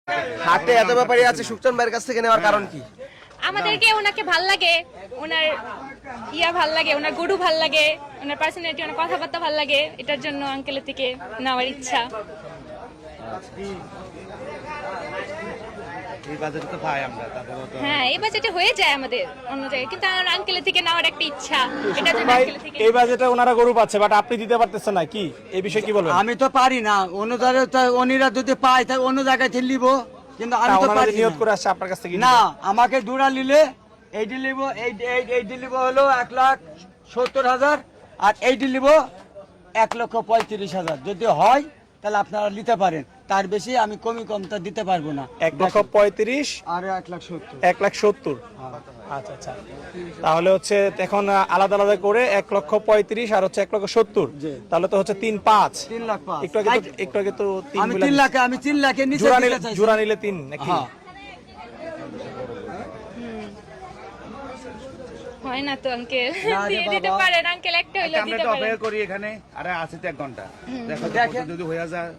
হাটে এত ব্যাপারই আছে, সুকচান ভাইয়ের কাছ থেকে নেওয়ার কারণ কি? আমাদেরকে ওনাকে ভাল লাগে, ওনার ভাল লাগে, ওনার গরু ভাল লাগে, ওনার পার্সোনালিটি, ওনার কথাবার্তা ভাল লাগে, এটার জন্য আঙ্কেলের থেকে নেওয়ার ইচ্ছা। এই বাজেটে তো পাই আমরা, তারপরে তো হ্যাঁ, এই বাজেটে হয়ে যায় আমাদের অন্য জায়গায়, কিন্তু আমার আঙ্কেলের থেকে নেওয়ার একটা ইচ্ছা। এটা জন্য ভাই আঙ্কেলের থেকে এই বাজেটে ওনারা গরু পাচ্ছে, বাট আপনি দিতে পারতেছেন না, কি এই বিষয়ে কি বলবেন? আমি তো পারি না, অন্য জায়গায় তো অন্যরা যদি পায় তাই অন্য জায়গায় থেকে নিব, কিন্তু আমি তো ওনারা পারি নিয়ত না। করে আসছে আপনার কাছ থেকে না, আমাকে দুরা নিলে এইটি নিব, এইটি নিব হলো 1,70,000, আর এইটি নিব 1,35,000। যদি হয় তাহলে আপনারা নিতে পারেন, তার বেশি আমি কমটা দিতে পারবো না। 1,35,000 আর 1,70,000। 1,70,000। আচ্ছা আচ্ছা, তাহলে হচ্ছে এখন আলাদা আলাদা করে 1,35,000 আর হচ্ছে 1,70,000, তাহলে তো হচ্ছে 3,5,000। 3,05,000। একটু আগে তো 3 আমি 3 লাখের নিচে জোড়া দিতে নিলে চাইছি। জোড়া নিলে 3 নাকি? হ্যাঁ। হয় না তো আঙ্কেল, না রে দিয়ে দিতে বাবা। পারেন আঙ্কেল, একটা হইলো আমরা দিতে তো পারেন। অপেক্ষা করি এখানে, আরে আছে তো 1 ঘন্টা, দেখো দেখেন। যদি হয়ে যায়